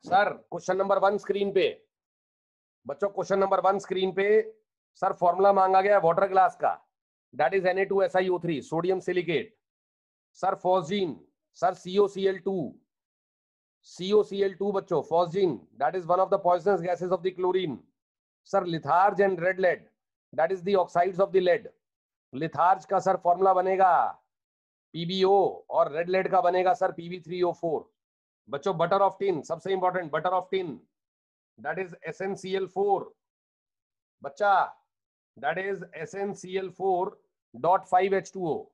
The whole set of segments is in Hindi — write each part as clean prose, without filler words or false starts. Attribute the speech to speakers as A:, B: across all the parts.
A: सर क्वेश्चन नंबर 1 स्क्रीन पे बच्चों, क्वेश्चन नंबर 1 स्क्रीन पे सर फॉर्मूला मांगा गया वाटर ग्लास का, that is Na2SiO3 sodium silicate. Sir phosgene, sir COCl2 बच्चों, phosgene that is one of the poisonous gases of the chlorine. Sir litharge and red lead that is the oxides of the lead. Litharge का सर फॉर्मूला बनेगा PbO और रेड लेड का बनेगा सर Pb3O4। बच्चों बटर ऑफ टिन सबसे important, butter of tin that is SnCl4 बच्चा, that is SnCl4.5H2O।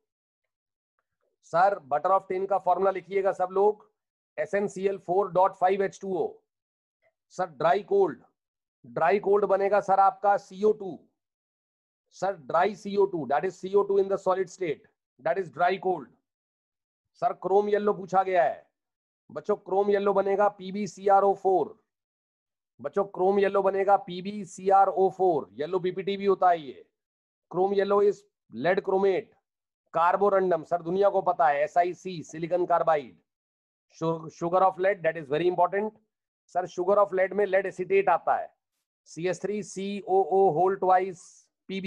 A: Sir butter of tin का फॉर्मूला लिखिएगा सब लोग, SnCl4.5H2O। सर ड्राई कोल्ड बनेगा सर आपका CO2। Sir dry CO2 that is CO2 in the solid state, that is dry cold. Sir Chrome yellow पूछा गया है बच्चों, क्रोम येलो बनेगा PbCrO4। बच्चों क्रोम येलो बनेगा PbCrO4, येलो PPT भी होता है ये। Chrome yellow is lead chromate. Carborundum sir दुनिया को पता है SiC silicon carbide. Sugar of lead that is very important. Sir sugar of lead में लेड एसीटेट आता है, CH3COO whole twice Pb,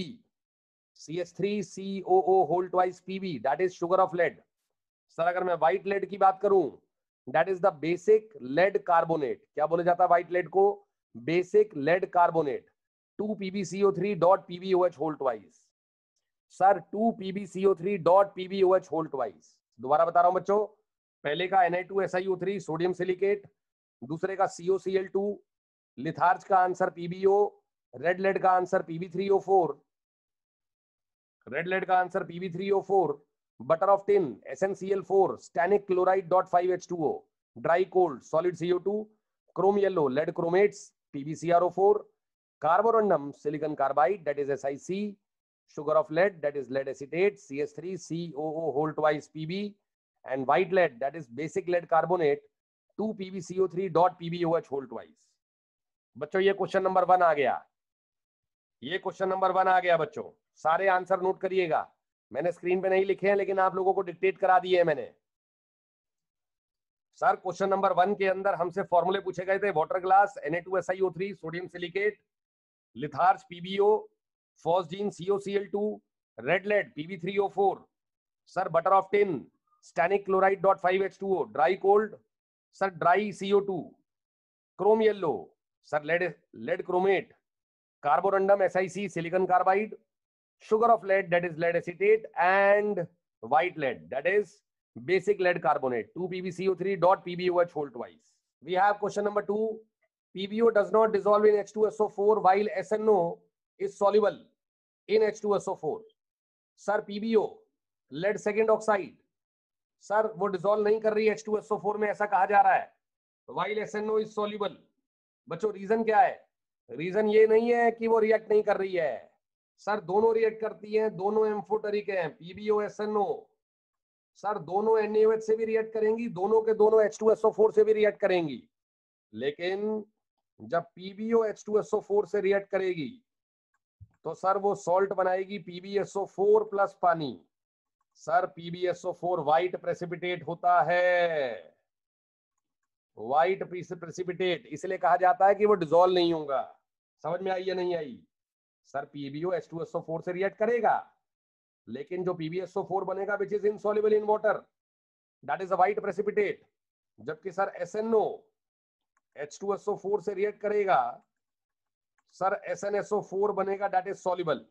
A: CH3COO whole twice Pb that is sugar of lead. Sir अगर मैं व्हाइट लेड की बात करूं, that is the basic lead carbonate. क्या बोले जाता है व्हाइट लेड को? Basic lead carbonate. 2PbCO3.PbOH whole twice. Sir 2PbCO3.PbOH whole twice. दोबारा बता रहा हूं बच्चों, पहले का Na2SiO3 सोडियम सिलिकेट, दूसरे का COCl2, लिथार्ज का आंसर PbO, रेड लेड का आंसर Pb3O4, रेड लेड का answer Pb3O4, butter of tin SnCl4 stannic chloride, dry cold solid CO2, chrome yellow lead chromates PbCrO4, carborundum silicon carbide that is SiC, sugar of lead that is lead acetate CH3COO whole twice Pb, and white lead that is basic lead carbonate 2PbCO3.PbOH whole twice। बच्चों ये क्वेश्चन नंबर 1 आ गया, ये क्वेश्चन नंबर 1 आ गया बच्चों। सारे आंसर नोट करिएगा, मैंने स्क्रीन पे नहीं लिखे हैं लेकिन आप लोगों को डिक्टेट करा दिए हैं मैंने। सर क्वेश्चन नंबर 1 के अंदर हमसे फॉर्मूले पूछे गए थे, water glass Na2SiO3 sodium silicate, litharge PbO, phosgene COCl2, red lead Pb3O4, sir butter of tin stannic chloride, dry cold sir dry CO2, chrome yellow sir lead chromate, carborundum SiC silicon carbide, sugar of lead that is lead acetate, and white lead that is basic lead carbonate 2PbCO3.PbOH whole twice। We have question number 2, PbO does not dissolve in H2SO4 while SNO is soluble in H2SO4। Sir PbO lead second oxide, sir वो डिसॉल्व नहीं कर रही है H2SO4 में, ऐसा कहा जा रहा है, while SNO is soluble। बच्चों रीजन क्या है? रीजन ये नहीं है कि वो रिएक्ट नहीं कर रही है, सर दोनों रिएक्ट करती हैं, दोनों एम्फोटेरिक हैं, PbO SNO। सर दोनों NaOH से भी रिएक्ट करेंगी, दोनों के दोनों H2SO4 से भी रिएक्ट करेंगी, लेकिन जब PbO H2SO4 से रिएक्ट करेगी तो सर वो सॉल्ट बनाएगी PbSO4 प्लस पानी। सर PbSO4 व्हाइट प्रेसिपिटेट होता है, व्हाइट प्रेसिपिटेट, इसलिए कहा जाता है कि वो डिसॉल्व नहीं होगा। समझ में आई या नहीं आई? सर PbO H2SO4 से रिएक्ट करेगा, लेकिन जो PbSO4 बनेगा which is insoluble in water, that is a white precipitate. जबकि सर SNO H2SO4 से रिएक्ट करेगा, सर SnSO4 बनेगा that is soluble.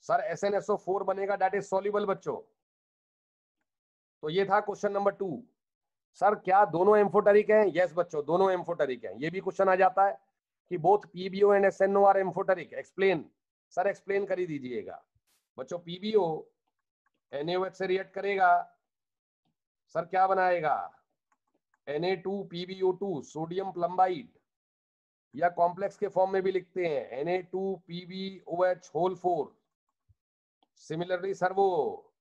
A: Sir SnSO4 बनेगा दैट इज सॉल्युबल बच्चों। तो ये था क्वेश्चन नंबर 2। सर क्या दोनों एम्फोटेरिक हैं? यस बच्चों, दोनों एम्फोटेरिक हैं। ये भी क्वेश्चन आ जाता है कि both PbO and SNO are amphoteric, explain. Sir explain कर ही दीजिएगा बच्चों। PbO NaOH से रिएक्ट करेगा, सर क्या बनाएगा? Na2PbO2 सोडियम प्लम्बाइड, या कॉम्प्लेक्स के फॉर्म में भी लिखते हैं Na2PbOH होल 4। सिमिलरली सर वो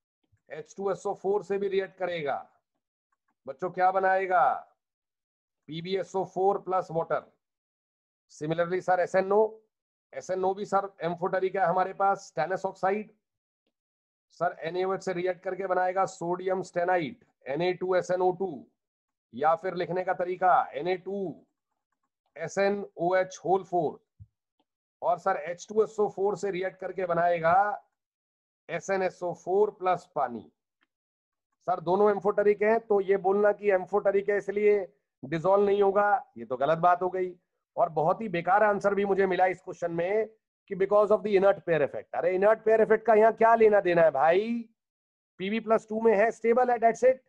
A: H2SO4 से भी रिएक्ट करेगा बच्चों, क्या बनाएगा? PbSO4 plus water. Similarly sir SNO भी सर एम्फोटेरिक है हमारे पास, स्टेनस ऑक्साइड। सर NaOH से रिएक्ट करके बनाएगा सोडियम स्टेनाइट Na2SNO2, या फिर लिखने का तरीका Na2SnOH होल 4 और सर H2SO4 से रिएक्ट करके बनाएगा SnSO4 प्लस पानी। सर दोनों एम्फोटरिक हैं, तो ये बोलना कि एम्फोटरिक है इसलिए डिसॉल्व नहीं होगा, ये तो गलत बात हो गई। और बहुत ही बेकार आंसर भी मुझे मिला इस क्वेश्चन में कि because of the inert pair effect. अरे इनर्ट पेयर इफेक्ट का यहाँ क्या लेना देना है भाई, Pb+2 में है, स्टेबल है, that's it.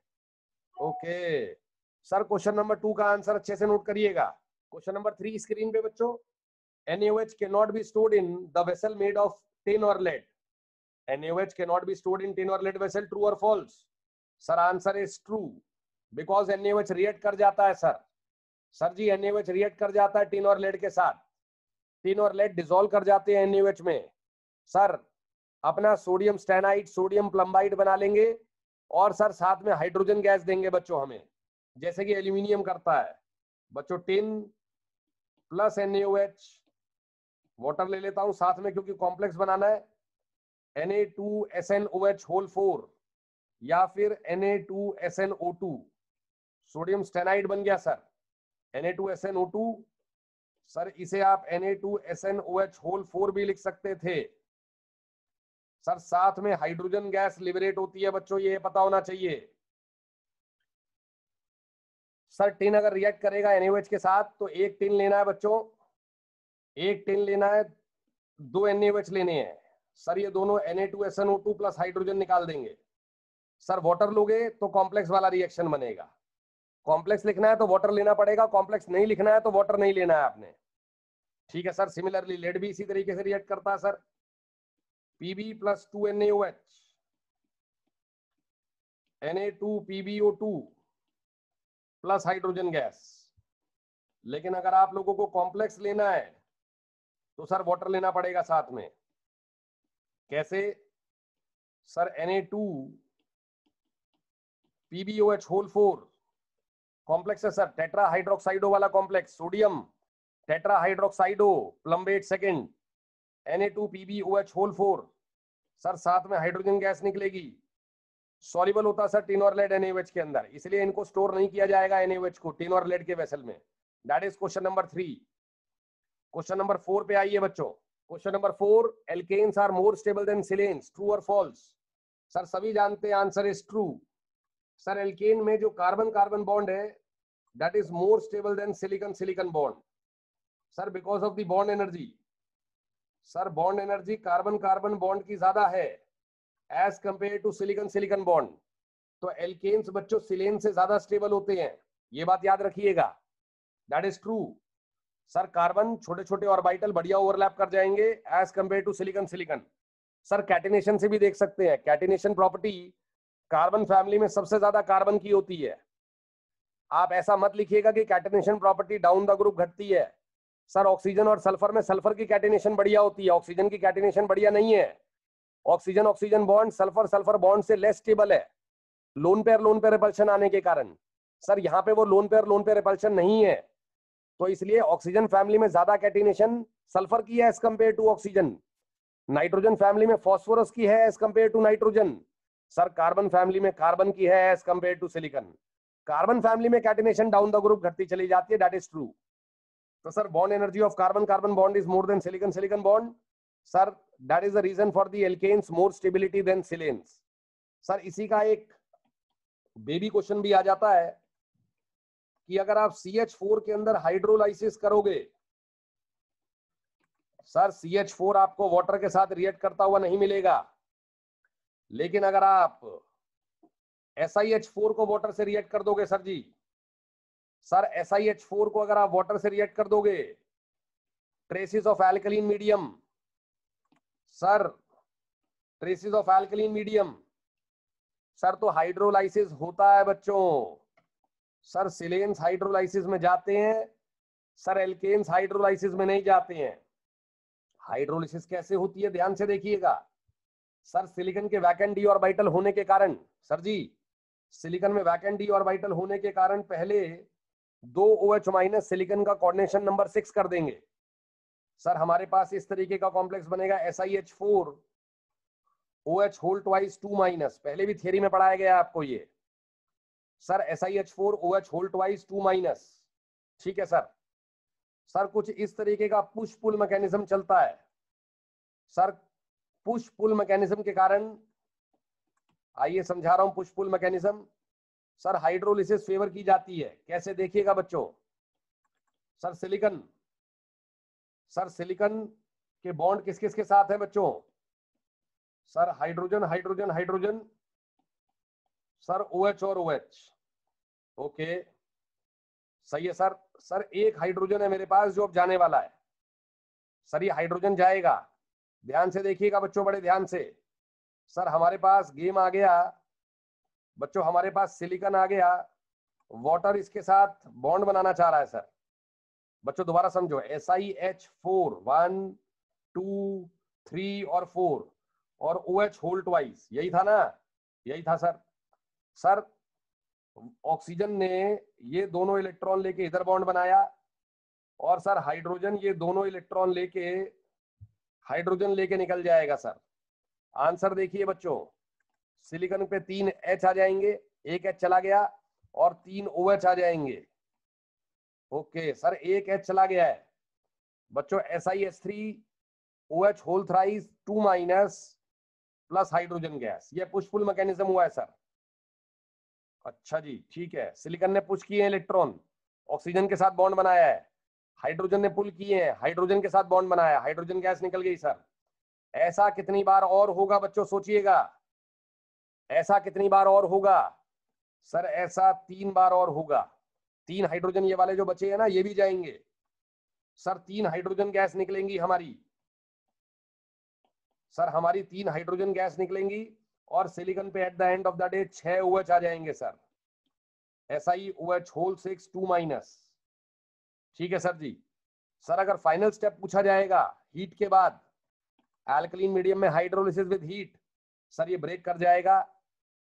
A: Okay sir, question number 2 का आंसर अच्छे से नोट करिएगा। क्वेश्चन नंबर 3 स्क्रीन पे बच्चों, NaOH cannot be stored in the vessel made of tin or lead. NaOH cannot be stored in tin or lead vessel, true or false? Sir answer is true, because NaOH react कर जाता है सर जी NaOH रिएक्ट कर जाता है टिन और लेड के साथ। टिन और लेड डिसॉल्व कर जाते हैं NaOH में। सर अपना सोडियम स्टेनाइड, सोडियम प्लम्बाइड बना लेंगे और सर साथ में हाइड्रोजन गैस देंगे बच्चों हमें, जैसे कि एल्यूमिनियम करता है। बच्चों टिन प्लस NaOH, वाटर ले लेता हूं साथ में क्योंकि कॉम्प्लेक्स बनाना है, Na2SnOH होल 4 या फिर Na2SnO2, सोडियम स्टेनाइड बन गया सर Na2SnO2। सर इसे आप Na2SnOH होल 4 भी लिख सकते थे सर, साथ में हाइड्रोजन गैस लिबरेट होती है बच्चों, ये पता होना चाहिए। सर टिन अगर रिएक्ट करेगा NaOH के साथ तो एक टिन लेना है बच्चों, एक टिन लेना है, 2 NaOH लेने हैं सर, ये दोनों Na2SnO2 प्लस हाइड्रोजन निकाल देंगे। सर वाटर लोगे तो कॉम्प्लेक्स वाला रिएक्शन बनेगा, कॉम्प्लेक्स लिखना है तो वाटर लेना पड़ेगा, कॉम्प्लेक्स नहीं लिखना है तो वाटर नहीं लेना है आपने, ठीक है सर। सिमिलरली लेड भी इसी तरीके से रिएक्ट करता है sir, Pb+2 NaOH, Na2PbO2 plus hydrogen gas. लेकिन अगर आप लोगों को कॉम्प्लेक्स लेना है तो सर वाटर लेना पड़ेगा साथ में। कैसे सर, Na2PbOH होल 4 कॉम्प्लेक्स है सर, टेट्रा हाइड्रोक्साइडो वाला complex, sodium tetra hydroxido plumbate second, Na2PbOH whole 4 sir, साथ में हाइड्रोजन गैस निकलेगी। सॉल्युबल होता सर टिन और लेड NaOH के अंदर, इसलिए इनको स्टोर नहीं किया जाएगा NaOH को टिन और लेड के वेसल में। That is question number 3। Question number 4 पे आइए बच्चों। Question number 4, alkanes are more stable than silanes, true और फॉल्स? सर सभी जानते हैं answer is true. Sir alkane में जो कार्बन कार्बन बॉन्ड है that is more stable than silicon silicon bond. Sir because of the bond energy, sir bond energy carbon carbon bond की ज्यादा है as compare to silicon silicon bond. तो एल्केन्स बच्चों सिलेन से ज्यादा स्टेबल होते हैं, ये बात याद रखिएगा, that is true. Sir carbon छोटे छोटे ऑर्बिटल बढ़िया ओवरलैप कर जाएंगे as compare to silicon silicon. Sir catenation से भी देख सकते हैं, कैटिनेशन प्रॉपर्टी कार्बन फैमिली में सबसे ज्यादा कार्बन की होती है। आप ऐसा मत लिखिएगा कि catenation property down the group घटती है। सर ऑक्सीजन और सल्फर में सल्फर की कैटिनेशन बढ़िया होती है, ऑक्सीजन की कैटिनेशन बढ़िया नहीं है। Oxygen oxygen bond sulphur sulphur bond से लेस स्टेबल है लोन पेयर रिपल्शन आने के कारण। सर यहाँ पे वो लोन पेयर रिपल्शन नहीं है, तो इसलिए ऑक्सीजन फैमिली में ज्यादा कैटिनेशन सल्फर की है as compare to oxygen. Nitrogen family में फॉस्फोरस की है as compare to nitrogen. Sir carbon family में कार्बन की है as compare to silicon. Carbon family में कैटिनेशन डाउन द ग्रुप घटती चली जाती है, दैट इज ट्रू। तो sir bond energy of carbon carbon bond is more than silicon silicon bond. Sir that is the reason for the alkanes more stability than silanes. Sir इसी का एक बेबी क्वेश्चन भी आ जाता है कि अगर आप CH4 के अंदर हाइड्रोलाइसिस करोगे, सर CH4 आपको वाटर के साथ रिएक्ट करता हुआ नहीं मिलेगा, लेकिन अगर आप SiH4 को वाटर से रिएक्ट कर दोगे सर जी, सर SiH4 को अगर आप वाटर से रिएक्ट कर दोगे, traces of alkaline medium, sir traces of alkaline medium, sir तो हाइड्रोलाइसिस होता है बच्चों। सर सिलेन्स हाइड्रोलाइसिस में जाते हैं, सर एल्केन्स हाइड्रोलाइसिस में नहीं जाते हैं। हाइड्रोलाइसिस कैसे होती है ध्यान से देखिएगा। सर सिलिकॉन के वैकेंट डी ऑर्बिटल होने के कारण, सर जी सिलिकॉन में वैकेंट डी ऑर्बिटल होने के कारण पहले 2 OH- सिलिकॉन का कोऑर्डिनेशन नंबर 6 कर देंगे। सर हमारे पास इस तरीके का कॉम्प्लेक्स बनेगा SiH4 OH होल ट्वाइस 2-, पहले भी थियरी में पढ़ाया गया आपको ये। सर SiH4OH होल ट्वाइस 2-, ठीक है सर। सर कुछ इस तरीके का पुश पुल मैकेनिज्म चलता है सर। पुश पुल मैकेनिज्म के कारण, आइए समझा रहा हूं push pull mechanism. Sir hydrolysis favour की जाती है, कैसे देखिएगा बच्चों। सर सिलिकॉन, सर सिलिकॉन के बॉन्ड किस किस के साथ है बच्चों। Sir hydrogen hydrogen hydrogen, sir OH और OH। ओके सही है सर। सर एक हाइड्रोजन है मेरे पास जो अब जाने वाला है। सर ये हाइड्रोजन जाएगा, ध्यान से देखिएगा बच्चों, बड़े ध्यान से। सर हमारे पास गेम आ गया बच्चों, हमारे पास सिलिकॉन आ गया, वाटर इसके साथ बॉन्ड बनाना चाह रहा है सर। बच्चों दोबारा समझो, SiH4 1 2 3 और 4 और OH होल ट्वाइस, यही था ना, यही था सर। सर ऑक्सीजन ने ये दोनों इलेक्ट्रॉन लेके इधर बॉन्ड बनाया, और सर हाइड्रोजन ये दोनों इलेक्ट्रॉन लेके, हाइड्रोजन लेके निकल जाएगा सर। आंसर देखिए बच्चों, सिलिकॉन पे 3 H आ जाएंगे, एक H चला गया, और 3 OH आ जाएंगे। ओके सर एक H चला गया है बच्चों, SiH3OH whole thrice 2- plus hydrogen gas, ये पुश पुल मैकेनिज्म हुआ है सर। अच्छा जी ठीक है, सिलिकॉन ने पुश किए इलेक्ट्रॉन, ऑक्सीजन के साथ बॉन्ड बनाया है, हाइड्रोजन ने पुल किए हैं, हाइड्रोजन के साथ बॉन्ड बनाया, हाइड्रोजन गैस निकल गई सर। ऐसा कितनी बार और होगा बच्चों, सोचिएगा, ऐसा कितनी बार और होगा। सर ऐसा 3 बार और होगा। 3 हाइड्रोजन ये वाले जो बचे हैं ना, ये भी जाएंगे सर। 3 हाइड्रोजन गैस निकलेंगी हमारी, सर हमारी 3 हाइड्रोजन गैस निकलेंगी, और सिलिकॉन पे at the end of the day 6 OH आ जाएंगे सर, SiOH होल 6 2-। ठीक है सर जी। सर अगर फाइनल स्टेप पूछा जाएगा हीट के बाद, एल्कलीन मीडियम में हाइड्रोलिसिस विद हीट, सर ये ब्रेक कर जाएगा,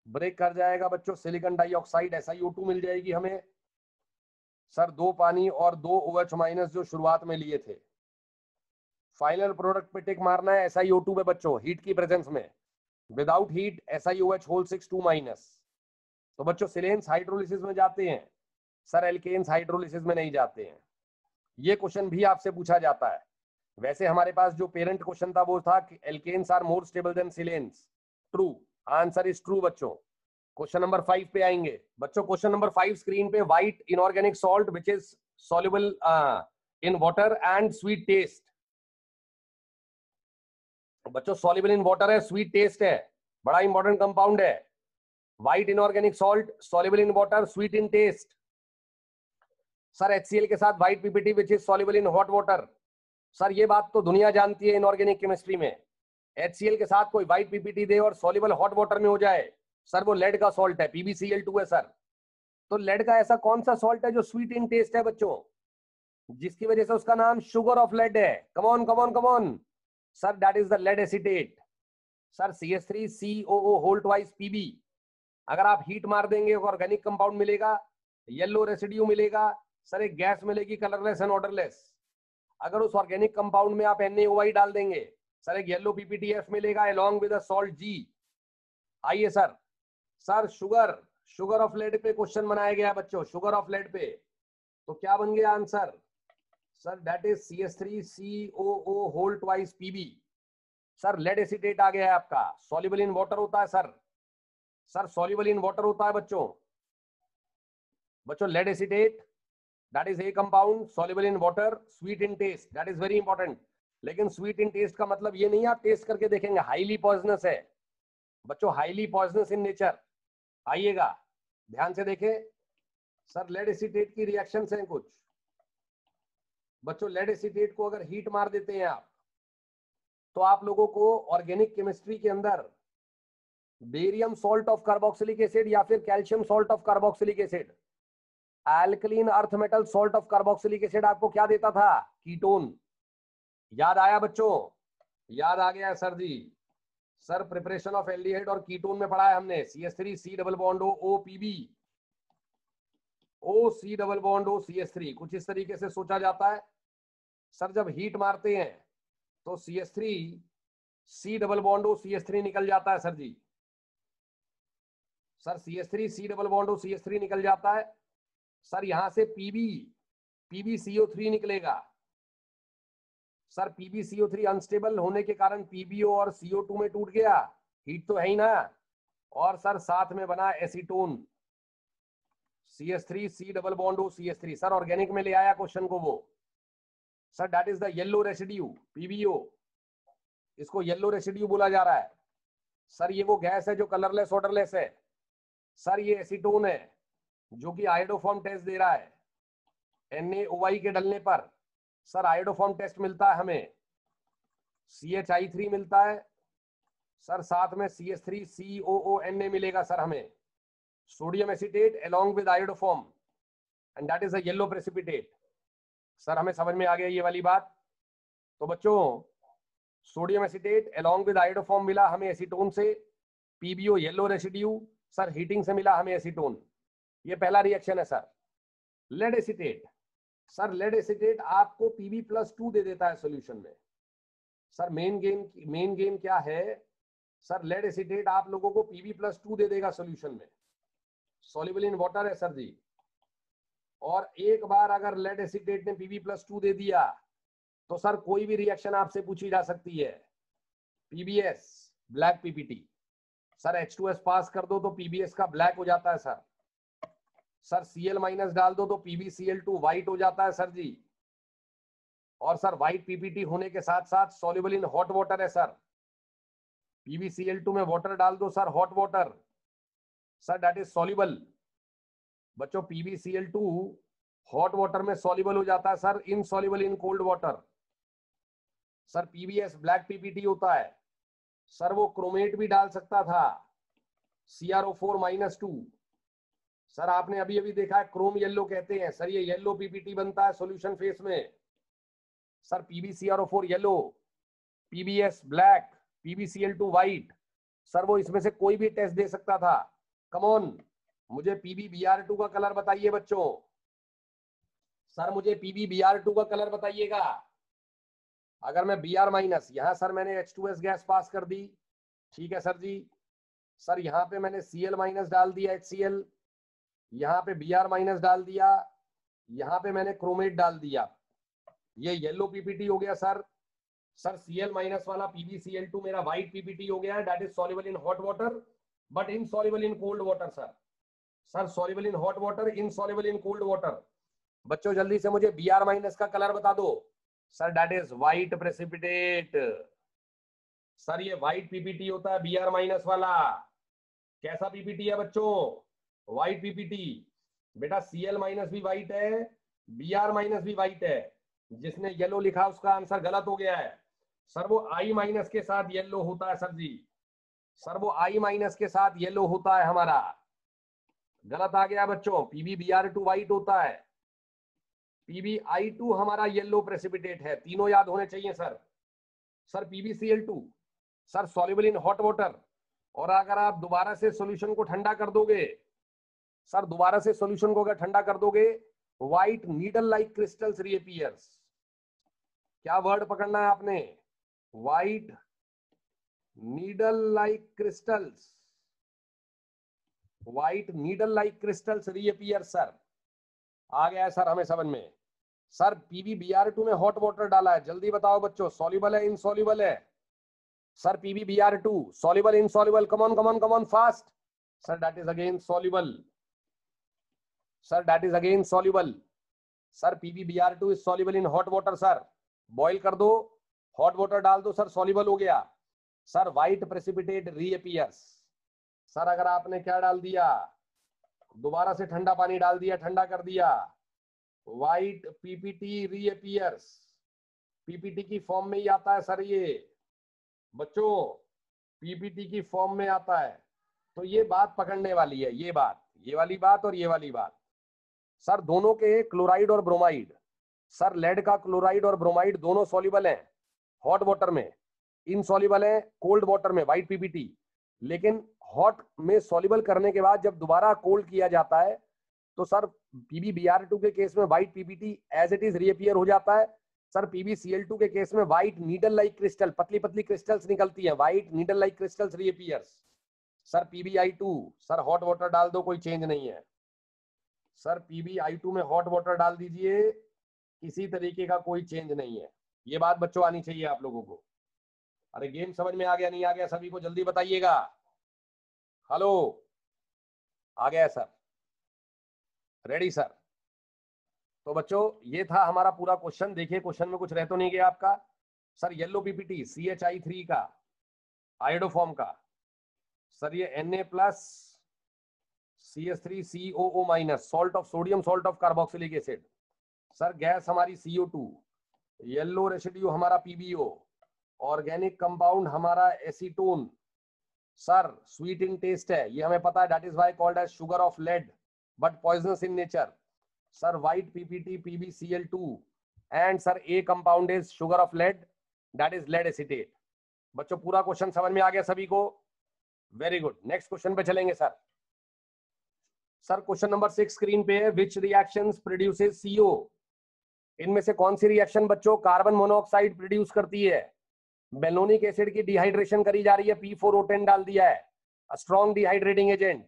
A: ब्रेक कर जाएगा बच्चों, सिलिकॉन डाइऑक्साइड SiO2 मिल जाएगी हमें सर, 2 पानी और 2 OH- जो शुरुआत में लिए थे। फाइनल प्रोडक्ट पे टिक मारना है SiO2 पे बच्चों, हीट की प्रेजेंस में। Without heat SiOH whole 6 2-। तो बच्चों सिलेन्स हाइड्रोलिसिस में जाते हैं सर, एल्केन्स हाइड्रोलिसिस में नहीं जाते हैं। ये क्वेश्चन भी आपसे पूछा जाता है। वैसे हमारे पास जो पेरेंट क्वेश्चन था वो था कि alkanes are more stable than silanes, true, answer is true बच्चों। क्वेश्चन नंबर 5 पे आएंगे बच्चों। क्वेश्चन नंबर 5 स्क्रीन पे, white inorganic salt which is soluble in water and sweet taste। बच्चों soluble in water है, sweet taste है, बड़ा इंपॉर्टेंट कंपाउंड है। White inorganic salt soluble in water, sweet in taste। Sir HCl के साथ white PPT which is soluble in hot water। Sir ये बात तो दुनिया जानती है इनऑर्गेनिक केमिस्ट्री में, HCl के साथ कोई व्हाइट PPT दे और soluble हॉट वाटर में हो जाए, सर वो लेड का सॉल्ट है, PbCl2 है सर। तो लेड का ऐसा कौन सा सॉल्ट है जो स्वीट इन टेस्ट है बच्चों, जिसकी वजह से उसका नाम शुगर ऑफ लेड है। Come on come on come on sir, that is the lead acetate. Sir CH3COO whole twice Pb, अगर आप हीट मार देंगे ऑर्गेनिक कंपाउंड मिलेगा, येलो रेसिड्यू मिलेगा सर, एक गैस मिलेगी कलरलेस एंड ऑर्डरलेस। अगर उस ऑर्गेनिक कंपाउंड में आप NaOI डाल देंगे सर, एक येलो PPTF मिलेगा अलोंग विद सॉल्ट G। आइए sir, sir sugar, sugar of lead पे क्वेश्चन बनाया गया बच्चों, शुगर ऑफ लेड पे, तो क्या बन गया answer sir, that is CH3COO whole twice Pb। Sir lead acetate आ गया है आपका, सॉल्युबल इन वाटर होता है sir, sir soluble in water होता है बच्चों, बच्चों lead acetate that is a compound soluble in water, sweet in taste, that is very important. लेकिन स्वीट इन टेस्ट का मतलब ये नहीं आप टेस्ट करके देखेंगे, हाईली पॉइजनस है बच्चों, हाईली पॉइजनस इन नेचर। आइएगा ध्यान से देखें सर, लेड एसीटेट की रिएक्शंस हैं कुछ बच्चों। लेड एसीटेट को अगर हीट मार देते हैं आप, तो आप लोगों को ऑर्गेनिक केमिस्ट्री के अंदर barium salt of carboxylic acid या फिर calcium salt of carboxylic acid, alkaline earth metal salt of carboxylic acid आपको क्या देता था, कीटोन। याद आया बच्चों, याद आ गया sir ji. Sir preparation of aldehyde और कीटोन में पढ़ा है हमने, CH3C double bond O Pb, OC double bond O CH3, कुछ इस तरीके से सोचा जाता है सर। जब हीट मारते हैं तो CH3C double bond O CH3 निकल जाता है sir ji. Sir CH3 C double bond हो CH3 निकल जाता है सर, यहां से PbCO3 निकलेगा सर। PbCO3 अनस्टेबल होने के कारण PbO और CO2 में टूट गया, हीट तो है ही ना, और सर साथ में बना acetone CH3 C double bond हो CH3। सर ऑर्गेनिक में ले आया क्वेश्चन को वो sir, that is the yellow residue PbO, इसको येलो रेसिड्यू बोला जा रहा है सर। ये वो गैस है जो कलरलेस ऑर्डरलेस है सर। ये एसीटोन है जो कि आयोडोफॉर्म टेस्ट दे रहा है, NaOI के डलने पर सर आयोडोफॉर्म टेस्ट मिलता है हमें, CHI3 मिलता है सर, साथ में CH3COONA मिलेगा सर हमें, sodium acetate along with iodoform, and that is a yellow precipitate. Sir हमें समझ में आ गया ये वाली बात। तो बच्चों sodium acetate along with iodoform मिला हमें एसीटोन से, PbO yellow residue sir, heating से मिला हमें एसीटोन, ये पहला रिएक्शन है sir. Lead acetate sir, lead acetate आपको Pb+2 दे देता है सॉल्यूशन में सर। मेन गेम क्या है सर, लेड एसीटेट आप लोगों को Pb+2 दे देगा सॉल्यूशन में, सॉल्युबल इन वाटर है सर जी। और एक बार अगर लेड एसीटेट ने Pb+2 दे दिया तो सर कोई भी रिएक्शन आपसे पूछी जा सकती है, PbS black PPT sir, H2S पास कर दो तो PbS का ब्लैक हो जाता है सर। सर Cl- डाल दो तो PbCl2 व्हाइट हो जाता है सर जी। और सर व्हाइट PPT होने के साथ साथ सॉल्युबल इन हॉट वाटर है सर। PbCl2 में वाटर डाल दो sir, hot water sir, that is soluble. बच्चों PbCl2 हॉट वाटर में सॉल्युबल हो जाता है sir, insoluble in cold water sir. PbS black PPT होता है सर, वो क्रोमेट भी डाल सकता था, CrO4-2 सर। आपने अभी अभी देखा है क्रोम येलो कहते हैं सर, ये येलो PPT बनता है सॉल्यूशन फेस में sir. PbCrO4 yellow, PbS black, PbCl2 white sir, वो इसमें से कोई भी टेस्ट दे सकता था। कम ऑन, मुझे PbBr2 का कलर बताइए बच्चों सर, मुझे PbBr2 का कलर बताइएगा। अगर मैं Br- यहां सर मैंने H2S गैस पास कर दी, ठीक है सर जी। सर यहाँ पे मैंने Cl- डाल दिया HCl, यहाँ पे Br- डाल दिया, यहाँ पे मैंने क्रोमेट डाल दिया, ये येलो PPT हो गया सर। सर Cl- वाला PbCl2 मेरा व्हाइट PPT हो गया है, that is soluble in hot water but insoluble in cold water sir. Sir soluble in hot water, insoluble in cold water. बच्चों जल्दी से मुझे Br- का कलर बता दो sir, that is white precipitate sir. ये व्हाइट PPT होता है Br- वाला। कैसा PPT है बच्चों? White PPT। बेटा Cl- भी व्हाइट है, Br- भी व्हाइट है। जिसने येलो लिखा उसका आंसर गलत हो गया है सर, वो I- के साथ येलो होता है सर जी। सर वो I- के साथ येलो होता है हमारा, गलत आ गया बच्चों। PbBr2 व्हाइट होता है, PbI2 हमारा येलो प्रेसिपिटेट है, तीनों याद होने चाहिए sir. Sir PbCl2 sir soluble in hot water, और अगर आप दोबारा से सॉल्यूशन को ठंडा कर दोगे सर, दोबारा से सॉल्यूशन को अगर ठंडा कर दोगे, white needle like crystals reappears. क्या वर्ड पकड़ना है आपने? White needle like crystals, white needle like crystals reappear sir. आ गया है सर हमें समझ में। सर PbBr2 में हॉट वाटर डाला है, जल्दी बताओ बच्चों, सॉल्युबल है इनसॉल्युबल है? Sir PbBr2 soluble insoluble, come on come on come on fast sir, that is again soluble sir, that is again soluble sir. PbBr2 is soluble in hot water sir, boil कर दो, हॉट वाटर डाल दो सर, सॉल्युबल हो गया सर। व्हाइट प्रेसिपिटेट रीअपीयर्स सर, अगर आपने क्या डाल दिया, दोबारा से ठंडा पानी डाल दिया, ठंडा कर दिया, व्हाइट PPT रीअपीयर्स, PPT की फॉर्म में ही आता है सर ये बच्चों, PPT की फॉर्म में आता है। तो ये बात पकड़ने वाली है, ये बात, ये वाली बात और ये वाली बात सर। दोनों के क्लोराइड और ब्रोमाइड सर, लेड का क्लोराइड और ब्रोमाइड दोनों सॉल्युबल हैं हॉट वाटर में, इनसॉल्युबल है कोल्ड वाटर में व्हाइट PPT। लेकिन हॉट में सॉल्युबल करने के बाद जब दोबारा कोल्ड किया जाता है तो सर PbBr2 के केस में white PPT as it is reappear हो जाता है सर। PbCl2 के केस में व्हाइट नीडल लाइक क्रिस्टल, पतली पतली क्रिस्टल्स निकलती हैं, white needle like crystals reappears sir PbI2, sir hot water डाल दो, कोई चेंज नहीं है। सर PbI2 में हॉट वाटर डाल दीजिए, किसी तरीके का कोई चेंज नहीं है। ये बात बच्चों आनी चाहिए आप लोगों को। अरे गेम समझ में आ गया नहीं आ गया, सभी को जल्दी बताइएगा। हेलो, आ गया सर? Ready sir? तो बच्चों ये था हमारा पूरा क्वेश्चन। देखिए क्वेश्चन में कुछ रह तो नहीं गया आपका। सर येलो पीपीटी CHI3 का आयोडोफॉर्म का, सर ये Na+CH3COO- salt of sodium, salt of carboxylic acid. Sir gas हमारी CO2, येलो रेसिड्यू हमारा PbO, ऑर्गेनिक कंपाउंड हमारा acetone. Sir sweet in taste है, ये हमें पता है, that is why called as sugar of lead but poisonous in nature. Sir white PPT PbCl2 and sir a compound is sugar of lead, that is lead acetate. बच्चों पूरा क्वेश्चन समझ में आ गया सभी को? Very good. नेक्स्ट क्वेश्चन पे चलेंगे sir. Sir question number 6 screen पे है, विच रिएक्शंस प्रोड्यूसेस CO? इनमें से कौन सी रिएक्शन बच्चों कार्बन मोनोऑक्साइड प्रोड्यूस करती है? बेलोनिक एसिड की डिहाइड्रेशन करी जा रही है, P4O10 डाल दिया है, strong dehydrating agent.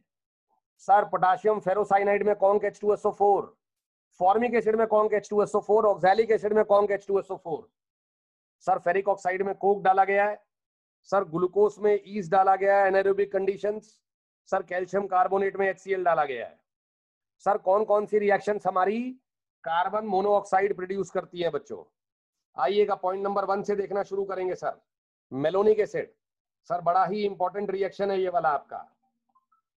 A: Sir potassium ferrocyanide में कौन H2SO4, फॉर्मिक एसिड में कौन H2SO4, ऑक्सैलिक एसिड में कौन H2SO4। सर फेरिक ऑक्साइड में कोक डाला गया है। सर ग्लूकोज में ईस्ट डाला गया है, anaerobic conditions. Sir calcium carbonate में HCl डाला गया है। सर कौन कौन सी रिएक्शंस हमारी कार्बन मोनोऑक्साइड प्रोड्यूस करती है बच्चों? आइएगा पॉइंट नंबर 1 से देखना शुरू करेंगे सर। मेलोनिक एसिड, सर बड़ा ही इंपॉर्टेंट रिएक्शन है ये वाला आपका।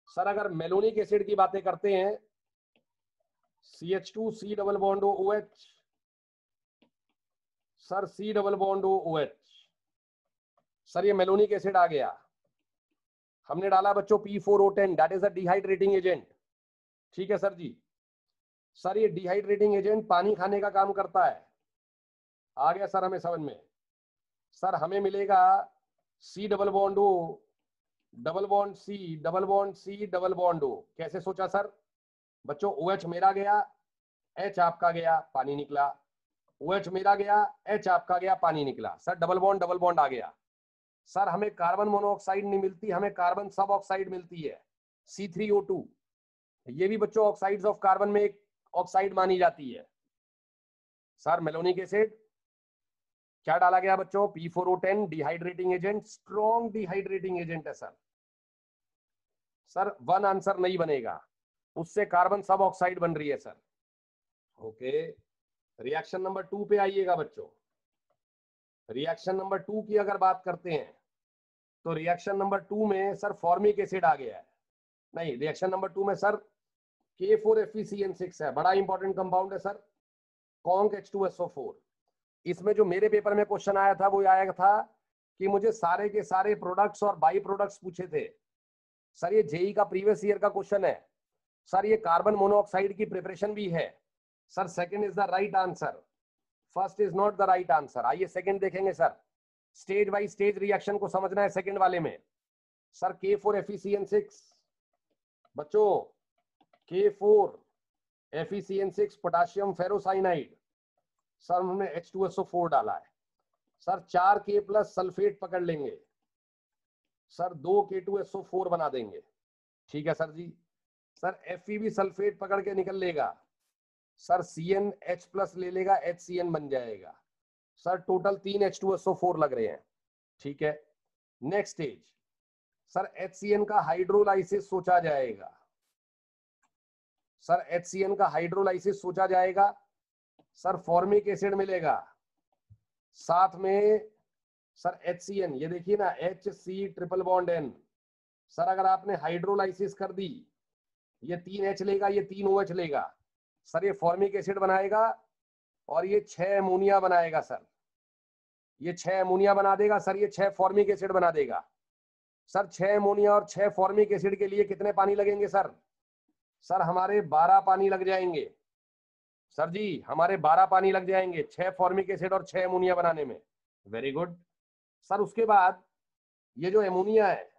A: सर अगर मेलोनिक एसिड की बातें करते हैं, CH2 C double bond OH, sir C double bond OH। Sir ये मेलोनिक एसिड आ गया, हमने डाला बच्चों P4O10, that is a dehydrating agent. ठीक है सर जी। सर ये डिहाइड्रेटिंग एजेंट पानी खाने का काम करता है। आ गया सर हमें समझ में? सर हमें मिलेगा C double bond O double bond C double bond C double bond O। कैसे सोचा सर? बच्चों OH मेरा गया, H आपका गया, पानी निकला। OH मेरा गया, H आपका गया, पानी निकला। सर डबल बॉन्ड आ गया। सर हमें कार्बन मोनोऑक्साइड नहीं मिलती, हमें कार्बन सब ऑक्साइड मिलती है, C3O2। ये भी बच्चों ऑक्साइड्स ऑफ कार्बन में एक ऑक्साइड मानी जाती है। सर मेलोनिक एसिड क्या डाला गया बच्चों? P4O10 dehydrating agent, strong dehydrating agent है सर। सर वन आंसर नहीं बनेगा, उससे कार्बन सब ऑक्साइड बन रही है सर। ओके, रिएक्शन नंबर 2 पे आइएगा बच्चों। रिएक्शन नंबर 2 की अगर बात करते हैं तो रिएक्शन नंबर 2 में सर फॉर्मिक एसिड आ गया है। नहीं, रिएक्शन नंबर 2 में सर K4FeCN6 है, बड़ा इंपॉर्टेंट कंपाउंड है सर, कॉन्क H2SO4। इसमें जो मेरे पेपर में क्वेश्चन आया था वो आया था कि मुझे सारे के सारे प्रोडक्ट्स और बाई प्रोडक्ट्स पूछे थे। सर ये जेई का प्रीवियस ईयर का क्वेश्चन है। सर ये कार्बन मोनोऑक्साइड की प्रिपरेशन भी है। Sir second is the right answer, first is not the right answer. आइए सेकंड देखेंगे sir, stage by stage reaction को समझना है सेकंड वाले में। सर K4FeCN6 बच्चों, K4FeCN6 पोटाशियम फेरोसाइनाइड, सर हमने H2SO4 डाला है। सर 4K प्लस सल्फेट पकड़ लेंगे, सर 2K2SO4 बना देंगे। ठीक है sir ji. Sir Fe sulphate पकड़ के निकल लेगा, सर CnH प्लस ले लेगा, HCN बन जाएगा। सर टोटल 3 H2SO4 लग रहे हैं। ठीक है, नेक्स्ट स्टेज। सर HCN का हाइड्रोलाइसिस सोचा जाएगा, सर HCN का हाइड्रोलाइसिस सोचा जाएगा। सर फॉर्मिक एसिड मिलेगा, साथ में सर HCN, ये देखिए ना HC triple bond N। Sir अगर आपने हाइड्रोलाइसिस कर दी, ये 3H लेगा, ये 3OH लेगा, सर ये फॉर्मिक एसिड बनाएगा और ये 6 अमोनिया बनाएगा। सर ये 6 अमोनिया बना देगा, सर ये 6 फॉर्मिक एसिड बना देगा। सर 6 अमोनिया और 6 फॉर्मिक एसिड के लिए कितने पानी लगेंगे सर? सर हमारे 12 पानी लग जाएंगे। सर जी हमारे 12 पानी लग जाएंगे 6 फॉर्मिक एसिड और 6 अमोनिया बनाने में। Very good. सर उसके बाद ये जो अमोनिया है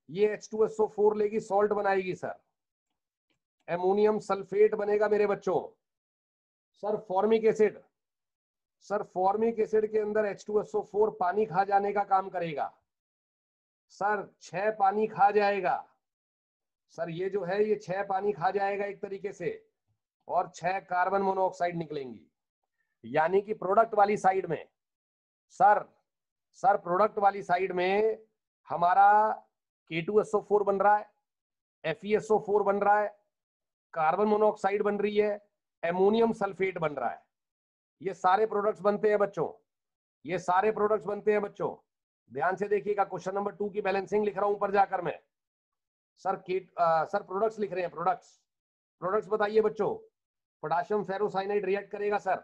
A: ये H2SO4 लेगी, सॉल्ट बनाएगी सर, अमोनियम सल्फेट बनेगा मेरे बच्चों। Sir formic acid, sir formic acid के अंदर H2SO4 पानी खा जाने का काम करेगा। सर 6 पानी खा जाएगा। सर ये जो है ये 6 पानी खा जाएगा एक तरीके से, और 6 कार्बन मोनोऑक्साइड निकलेंगी। यानी कि प्रोडक्ट वाली साइड में सर प्रोडक्ट वाली साइड में हमारा K2SO4 बन रहा है, FeSO4 बन रहा है, कार्बन मोनोऑक्साइड बन रही है, एमोनियम सल्फेट बन रहा है। ये सारे प्रोडक्ट्स बनते हैं बच्चों, ये सारे प्रोडक्ट्स बनते हैं बच्चों। ध्यान से देखिएगा, क्वेश्चन नंबर 2 की बैलेंसिंग लिख रहा हूं ऊपर जाकर मैं। सर प्रोडक्ट्स लिख रहे हैं, प्रोडक्ट्स बताइए बच्चों। पोटेशियम फेरोसाइनाइड रिएक्ट करेगा सर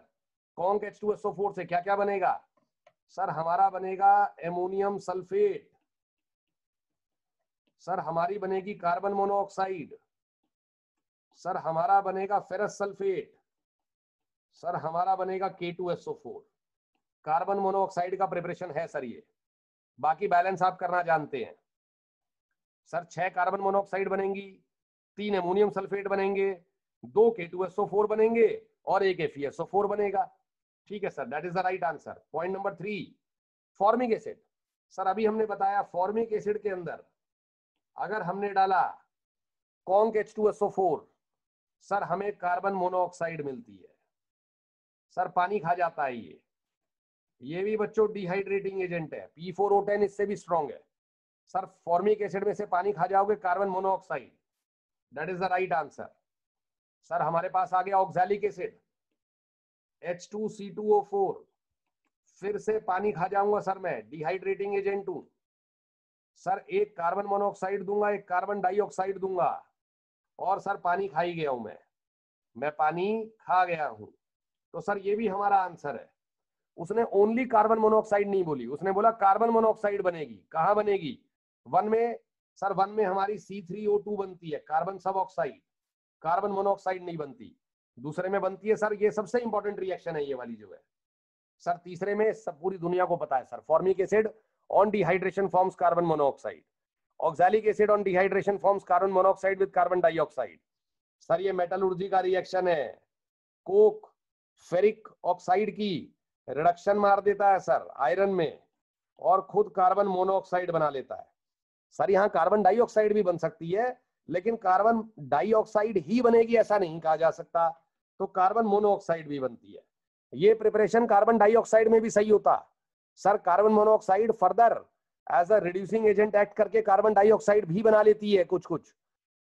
A: कॉन्क H2SO4 से, क्या क्या बनेगा? सर हमारा बनेगा एमोनियम सल्फेट, सर हमारी बनेगी कार्बन मोनोऑक्साइड, सर हमारा बनेगा फेरस सल्फेट, सर हमारा बनेगा K2SO4। कार्बन मोनोऑक्साइड का प्रिपरेशन है सर ये, बाकी बैलेंस आप करना जानते हैं। सर 6 कार्बन मोनोऑक्साइड बनेंगी, 3 एमोनियम सल्फेट बनेंगे, 2 K2SO4 बनेंगे और 1 FeSO4 बनेगा। ठीक है sir, that is the right answer. Point number 3, formic acid. Sir अभी हमने बताया फॉर्मिक एसिड के अंदर अगर हमने डाला कॉन्क H2SO4, सर हमें कार्बन मोनोऑक्साइड मिलती है। सर पानी खा जाता है ये भी बच्चों डिहाइड्रेटिंग एजेंट है, P4O10 इससे भी स्ट्रॉन्ग है। सर फॉर्मिक एसिड में से पानी खा जाओगे, carbon monoxide, that is the right answer. Sir हमारे पास आ गया ऑक्सैलिक एसिड H2C2O4, फिर से पानी खा जाऊंगा सर मैं, डिहाइड्रेटिंग एजेंट हूं। सर एक कार्बन मोनोऑक्साइड दूंगा, एक कार्बन डाइऑक्साइड दूंगा, और सर पानी खा ही गया हूं मैं पानी खा गया हूं। तो सर ये भी हमारा आंसर है। उसने ओनली कार्बन मोनोऑक्साइड नहीं बोली, उसने बोला कार्बन मोनोऑक्साइड बनेगी। कहां बनेगी? 1 में। सर 1 में हमारी C3O2 बनती है, कार्बन सब ऑक्साइड, कार्बन मोनोऑक्साइड नहीं बनती। दूसरे में बनती है सर, ये सबसे इंपॉर्टेंट रिएक्शन है ये वाली जो है। सर तीसरे में सब पूरी दुनिया को पता है sir, formic acid on dehydration forms carbon monoxide, oxalic acid on dehydration forms carbon monoxide with carbon dioxide. Sir ये मेटलर्जी का रिएक्शन है, कोक फेरिक ऑक्साइड की रिडक्शन मार देता है सर आयरन में, और खुद कार्बन मोनोऑक्साइड बना लेता है। सर यहाँ कार्बन डाइऑक्साइड भी बन सकती है, लेकिन कार्बन डाइऑक्साइड ही बनेगी ऐसा नहीं कहा जा सकता, तो कार्बन मोनोऑक्साइड भी बनती है। ये प्रिपरेशन कार्बन डाइऑक्साइड में भी सही होता। Sir carbon monoxide further as a reducing agent act करके कार्बन डाइऑक्साइड भी बना लेती है कुछ कुछ।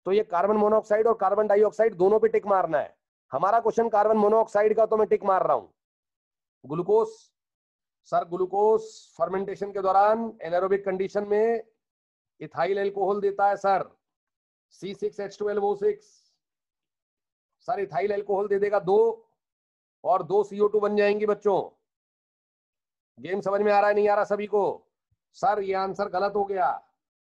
A: तो ये कार्बन मोनोऑक्साइड और कार्बन डाइऑक्साइड दोनों पे टिक मारना है। हमारा क्वेश्चन कार्बन मोनोऑक्साइड का, तो मैं टिक मार रहा हूं। ग्लूकोज, सर ग्लूकोज फर्मेंटेशन के दौरान एनारोबिक कंडीशन में इथाइल एल्कोहल देता है sir, C6H12O6। Sir ethyl alcohol दे देगा 2 और 2 CO2 बन जाएंगी बच्चों। गेम समझ में आ रहा है नहीं आ रहा सभी को? सर ये आंसर गलत हो गया,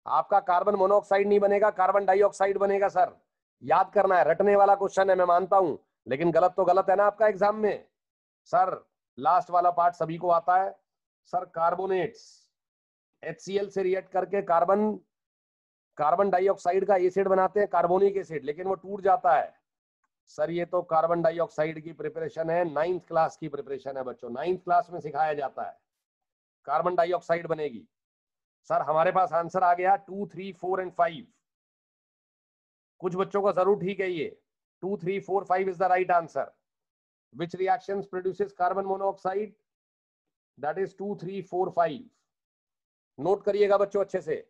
A: आपका कार्बन मोनोऑक्साइड नहीं बनेगा, कार्बन डाइऑक्साइड बनेगा। सर याद करना है, रटने वाला क्वेश्चन है मैं मानता हूं, लेकिन गलत तो गलत है ना आपका एग्जाम में। सर लास्ट वाला पार्ट सभी को आता है। सर कार्बोनेट्स HCl से रिएक्ट करके कार्बन डाइऑक्साइड का एसिड बनाते हैं, कार्बोनिक एसिड, लेकिन वो टूट जाता है। सर ये तो कार्बन डाइऑक्साइड की प्रिपरेशन है, 9th क्लास की प्रिपरेशन है बच्चों, 9th क्लास में सिखाया जाता है, कार्बन डाइऑक्साइड बनेगी। सर हमारे पास आंसर आ गया 2, 3, 4 एंड 5। कुछ बच्चों का जरूर ठीक है ये, 2, 3, 4, 5 is the right answer. Which reactions produces carbon monoxide? That is 2, 3, 4, 5। Note करिएगा बच्चों अच्छे से।